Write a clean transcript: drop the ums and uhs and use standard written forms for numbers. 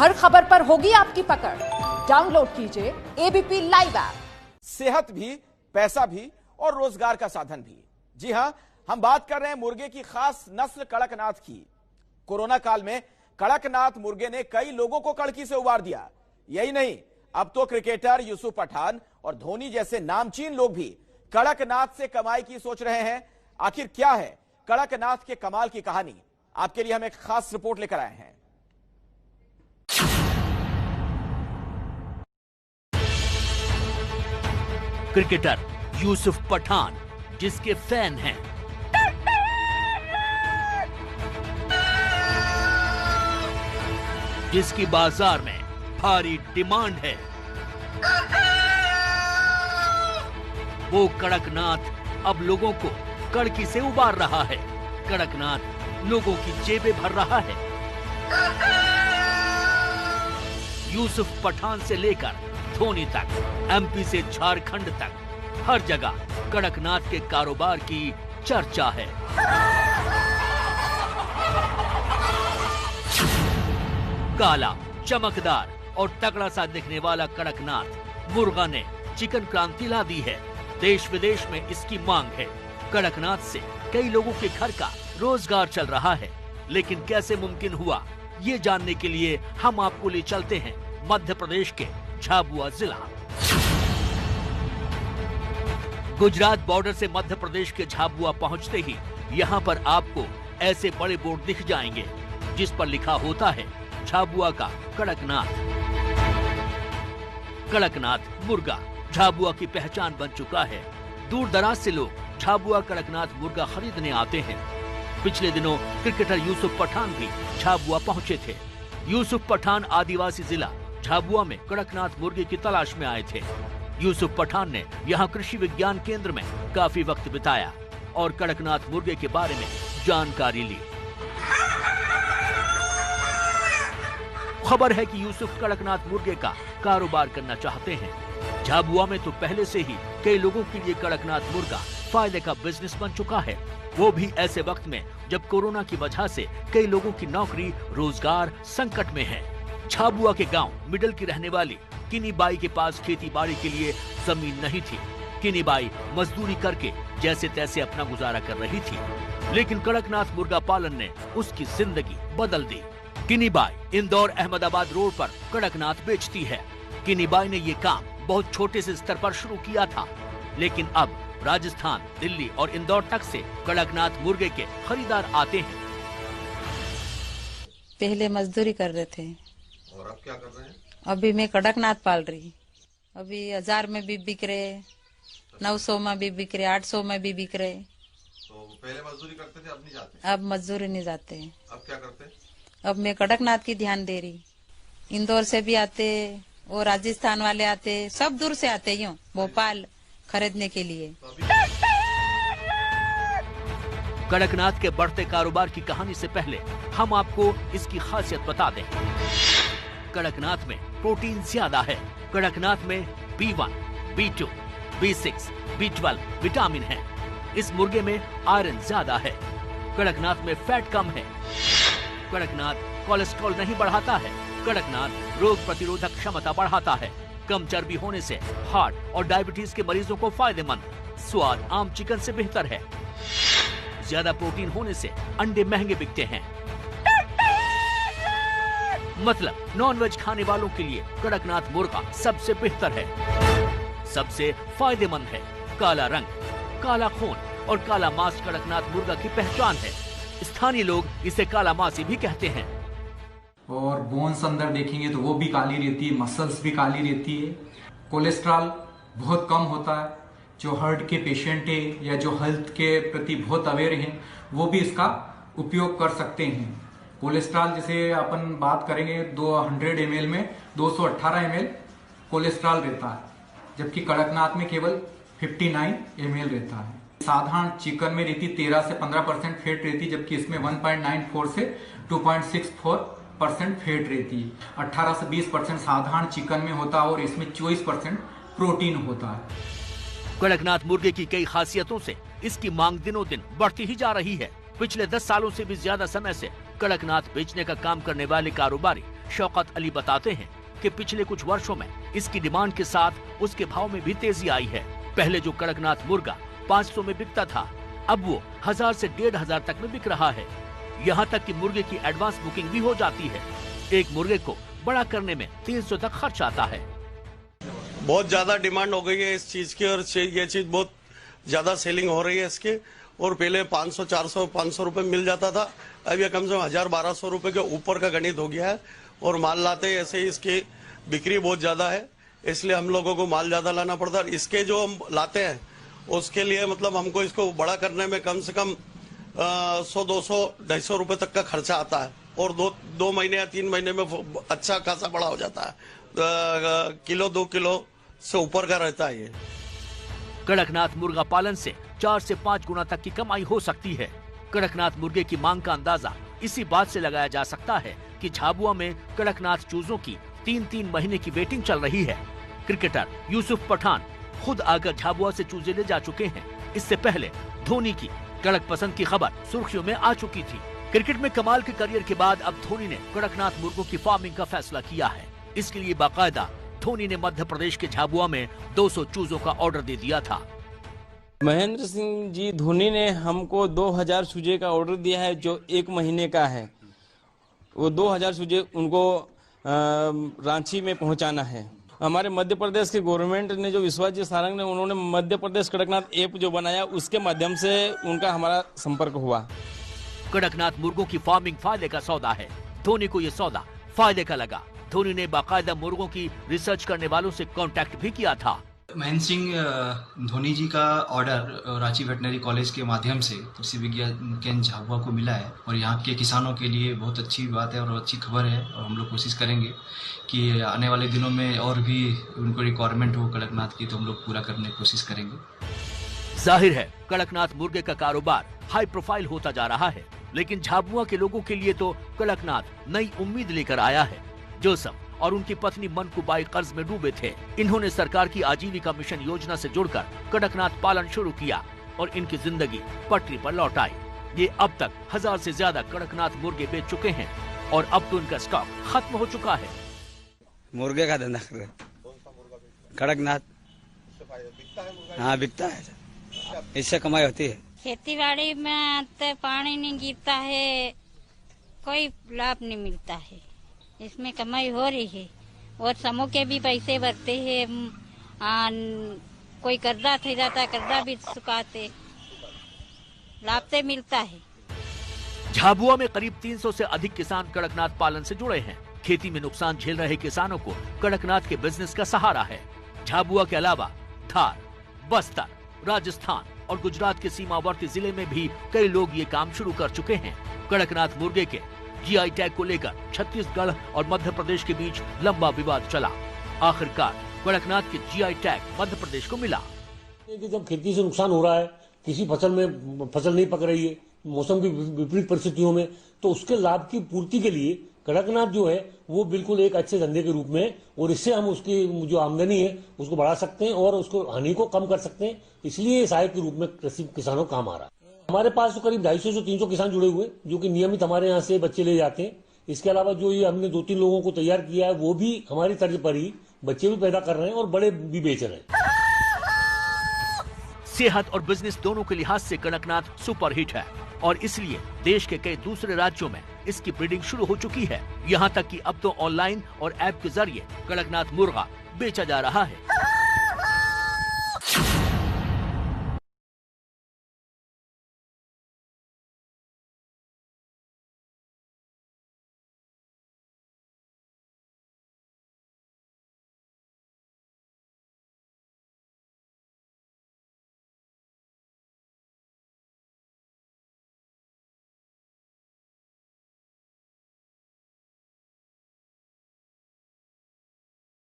हर खबर पर होगी आपकी पकड़। डाउनलोड कीजिए एबीपी लाइव ऐप। सेहत भी, पैसा भी और रोजगार का साधन भी। जी हां, हम बात कर रहे हैं मुर्गे की खास नस्ल कड़कनाथ की। कोरोना काल में कड़कनाथ मुर्गे ने कई लोगों को कड़की से उबार दिया। यही नहीं, अब तो क्रिकेटर यूसुफ पठान और धोनी जैसे नामचीन लोग भी कड़कनाथ से कमाई की सोच रहे हैं। आखिर क्या है कड़कनाथ के कमाल की कहानी? आपके लिए हम एक खास रिपोर्ट लेकर आए हैं। क्रिकेटर यूसुफ पठान जिसके फैन हैं, जिसकी बाजार में भारी डिमांड है, वो कड़कनाथ अब लोगों को कड़की से उबार रहा है। कड़कनाथ लोगों की जेबें भर रहा है। यूसुफ पठान से लेकर धोनी तक, एमपी से झारखंड तक, हर जगह कड़कनाथ के कारोबार की चर्चा है। काला, चमकदार और तगड़ा सा दिखने वाला कड़कनाथ मुर्गा ने चिकन क्रांति ला दी है। देश विदेश में इसकी मांग है। कड़कनाथ से कई लोगों के घर का रोजगार चल रहा है। लेकिन कैसे मुमकिन हुआ, ये जानने के लिए हम आपको ले चलते हैं मध्य प्रदेश के झाबुआ जिला। गुजरात बॉर्डर से मध्य प्रदेश के झाबुआ पहुंचते ही यहाँ पर आपको ऐसे बड़े बोर्ड दिख जाएंगे जिस पर लिखा होता है झाबुआ का कड़कनाथ। कड़कनाथ मुर्गा झाबुआ की पहचान बन चुका है। दूर दराज से लोग झाबुआ कड़कनाथ मुर्गा खरीदने आते हैं। पिछले दिनों क्रिकेटर यूसुफ पठान भी झाबुआ पहुंचे थे। यूसुफ पठान आदिवासी जिला झाबुआ में कड़कनाथ मुर्गे की तलाश में आए थे। यूसुफ पठान ने यहाँ कृषि विज्ञान केंद्र में काफी वक्त बिताया और कड़कनाथ मुर्गे के बारे में जानकारी ली। खबर है कि यूसुफ कड़कनाथ मुर्गे का कारोबार करना चाहते हैं। झाबुआ में तो पहले से ही कई लोगों के लिए कड़कनाथ मुर्गा फायदे का बिजनेस बन चुका है, वो भी ऐसे वक्त में जब कोरोना की वजह से कई लोगों की नौकरी रोजगार संकट में है। झाबुआ के गांव मिडल की रहने वाली किनी बाई के पास खेती बाड़ी के लिए जमीन नहीं थी। किनी बाई मजदूरी करके जैसे तैसे अपना गुजारा कर रही थी, लेकिन कड़कनाथ मुर्गा पालन ने उसकी जिंदगी बदल दी। किनी बाई इंदौर अहमदाबाद रोड पर कड़कनाथ बेचती है। किनी बाई ने ये काम बहुत छोटे से स्तर पर शुरू किया था, लेकिन अब राजस्थान, दिल्ली और इंदौर तक से कड़कनाथ मुर्गे के खरीदार आते हैं। पहले मजदूरी कर रहे थे और अब क्या कर रहे हैं? अभी मैं कड़कनाथ पाल रही। अभी 1000 में भी बिक रहे, 900 में भी बिक रहे, 800 में भी बिक रहे। तो पहले मजदूरी करते थे, अब नहीं जाते? अब मजदूरी नहीं जाते हैं। अब क्या करते हैं? अब मैं कड़कनाथ की ध्यान दे रही। इंदौर से भी आते और राजस्थान वाले आते, सब दूर से आते यूँ भोपाल खरीदने के लिए। कड़कनाथ के बढ़ते कारोबार की कहानी से पहले हम आपको इसकी खासियत बता दें। कड़कनाथ में प्रोटीन ज्यादा है। कड़कनाथ में B1, B2, B6, B12 vitamin है। इस मुर्गे में आयरन ज्यादा है। कड़कनाथ में फैट कम है। कड़कनाथ कोलेस्ट्रॉल नहीं बढ़ाता है। कड़कनाथ रोग प्रतिरोधक क्षमता बढ़ाता है। कम चर्बी होने से हार्ट और डायबिटीज के मरीजों को फायदेमंद। स्वाद आम चिकन से बेहतर है। ज्यादा प्रोटीन होने से अंडे महंगे बिकते हैं। मतलब नॉनवेज खाने वालों के लिए कड़कनाथ मुर्गा सबसे बेहतर है, सबसे फायदेमंद है। काला रंग, काला खून और काला मांस कड़कनाथ मुर्गा की पहचान है। स्थानीय लोग इसे काला मांसी भी कहते हैं। और बोन्स अंदर देखेंगे तो वो भी काली रहती है, मसल्स भी काली रहती है। कोलेस्ट्रॉल बहुत कम होता है। जो हार्ट के पेशेंट है या जो हेल्थ के प्रति बहुत अवेयर हैं, वो भी इसका उपयोग कर सकते हैं। कोलेस्ट्रॉल जैसे अपन बात करेंगे 200 ml में 218 ml कोलेस्ट्रॉल रहता है, जबकि कड़कनाथ में केवल 59 ml रहता है। साधारण चिकन में रहती 13 से 15% फैट रहती, जबकि इसमें 1.94 से 2.64% फैट रहती है। 18 से 20% साधारण चिकन में होता है और इसमें 24% प्रोटीन होता है। कड़कनाथ मुर्गे की कई खासियतों से इसकी मांग दिनों दिन बढ़ती ही जा रही है। पिछले 10 सालों से भी ज्यादा समय से कड़कनाथ बेचने का काम करने वाले कारोबारी शौकत अली बताते हैं कि पिछले कुछ वर्षों में इसकी डिमांड के साथ उसके भाव में भी तेजी आई है। पहले जो कड़कनाथ मुर्गा 500 में बिकता था, अब वो 1000 से 1500 तक में बिक रहा है। यहाँ तक कि मुर्गे की एडवांस बुकिंग भी हो जाती है। एक मुर्गे को बड़ा करने में 300 तक खर्च आता है। बहुत ज्यादा डिमांड हो गई है इस चीज की, और ये चीज बहुत ज्यादा सेलिंग हो रही है इसके। और पहले 500, 400, 500 रुपए मिल जाता था, अब ये कम से कम 1000-1200 रुपए के ऊपर का गणित हो गया है। और माल लाते ऐसे ही इसकी बिक्री बहुत ज्यादा है, इसलिए हम लोगों को माल ज्यादा लाना पड़ता है। इसके जो हम लाते हैं उसके लिए मतलब हमको इसको बड़ा करने में कम से कम 100, 200, 250 रुपए तक का खर्चा आता है। और 2 महीने या 3 महीने में अच्छा खासा बड़ा हो जाता है। किलो 2 किलो से ऊपर का रहता है ये। कड़कनाथ मुर्गा पालन से 4 से 5 गुना तक की कमाई हो सकती है। कड़कनाथ मुर्गे की मांग का अंदाजा इसी बात से लगाया जा सकता है कि झाबुआ में कड़कनाथ चूजों की 3-3 महीने की वेटिंग चल रही है। क्रिकेटर यूसुफ पठान खुद आकर झाबुआ से चूजे ले जा चुके हैं। इससे पहले धोनी की कड़क पसंद की खबर सुर्खियों में आ चुकी थी। क्रिकेट में कमाल के करियर के बाद अब धोनी ने कड़कनाथ मुर्गों की फार्मिंग का फैसला किया है। इसके लिए बाकायदा धोनी ने मध्य प्रदेश के झाबुआ में 200 चूजों का ऑर्डर दे दिया था। महेंद्र सिंह जी धोनी ने हमको 2000 चूजे का ऑर्डर दिया है, जो 1 महीने का है। वो 2000 चूजे उनको रांची में पहुंचाना है। हमारे मध्य प्रदेश के गवर्नमेंट ने जो विश्वास जी सारंग ने उन्होंने मध्य प्रदेश कड़कनाथ ऐप जो बनाया, उसके माध्यम से उनका हमारा संपर्क हुआ। कड़कनाथ मुर्गों की फार्मिंग फायदे का सौदा है। धोनी को ये सौदा फायदे का लगा। धोनी ने बाकायदा मुर्गों की रिसर्च करने वालों से कांटेक्ट भी किया था। महेंद्र सिंह धोनी जी का ऑर्डर रांची वेटनरी कॉलेज के माध्यम से कृषि विज्ञान केंद्र झाबुआ को मिला है, और यहाँ के किसानों के लिए बहुत अच्छी बात है और अच्छी खबर है। और हम लोग कोशिश करेंगे कि आने वाले दिनों में और भी उनको रिक्वायरमेंट हो कड़कनाथ की, तो हम लोग पूरा करने की कोशिश करेंगे। जाहिर है कड़कनाथ मुर्गे का कारोबार हाई प्रोफाइल होता जा रहा है, लेकिन झाबुआ के लोगों के लिए तो कड़कनाथ नई उम्मीद लेकर आया है। जोसफ और उनकी पत्नी मनकूबाई कर्ज में डूबे थे। इन्होंने सरकार की आजीविका मिशन योजना से जुड़कर कड़कनाथ पालन शुरू किया और इनकी जिंदगी पटरी पर लौट आई। ये अब तक 1000 से ज्यादा कड़कनाथ मुर्गे बेच चुके हैं और अब तो इनका स्टॉक खत्म हो चुका है। मुर्गे का धंधा कर रहे कड़कनाथ। हाँ बिकता है, इससे कमाई होती है। खेती बाड़ी में तो पानी नहीं गिरता है, कोई लाभ नहीं मिलता है। इसमें कमाई हो रही है और समूह के भी पैसे भरते हैं। कोई कर्जा थे जाता है, कर्जा भी चुकाते, लाभ से मिलता है। झाबुआ में करीब 300 से अधिक किसान कड़कनाथ पालन से जुड़े हैं। खेती में नुकसान झेल रहे किसानों को कड़कनाथ के बिजनेस का सहारा है। झाबुआ के अलावा धार, बस्तर, राजस्थान और गुजरात के सीमावर्ती जिले में भी कई लोग ये काम शुरू कर चुके हैं। कड़कनाथ मुर्गे के जीआई टैग को लेकर छत्तीसगढ़ और मध्य प्रदेश के बीच लंबा विवाद चला। आखिरकार कड़कनाथ के जीआई टैग मध्य प्रदेश को मिला। जब खेती से नुकसान हो रहा है, किसी फसल में फसल नहीं पक रही है, मौसम की विपरीत परिस्थितियों में, तो उसके लाभ की पूर्ति के लिए कड़कनाथ जो है वो बिल्कुल एक अच्छे धंधे के रूप में, और इससे हम उसकी जो आमदनी है उसको बढ़ा सकते हैं और उसको हानि को कम कर सकते हैं। इसलिए सहायक के रूप में कृषि किसानों काम आ रहा है। हमारे पास तो करीब 250 से 300 किसान जुड़े हुए जो कि नियमित हमारे यहाँ से बच्चे ले जाते हैं। इसके अलावा जो ये हमने 2-3 लोगों को तैयार किया है, वो भी हमारी तर्ज पर ही बच्चे भी पैदा कर रहे हैं और बड़े भी बेच रहे हैं। सेहत और बिजनेस दोनों के लिहाज से कड़कनाथ सुपर हिट है और इसलिए देश के कई दूसरे राज्यों में इसकी ब्रीडिंग शुरू हो चुकी है। यहाँ तक कि अब तो ऑनलाइन और ऐप के जरिए कड़कनाथ मुर्गा बेचा जा रहा है।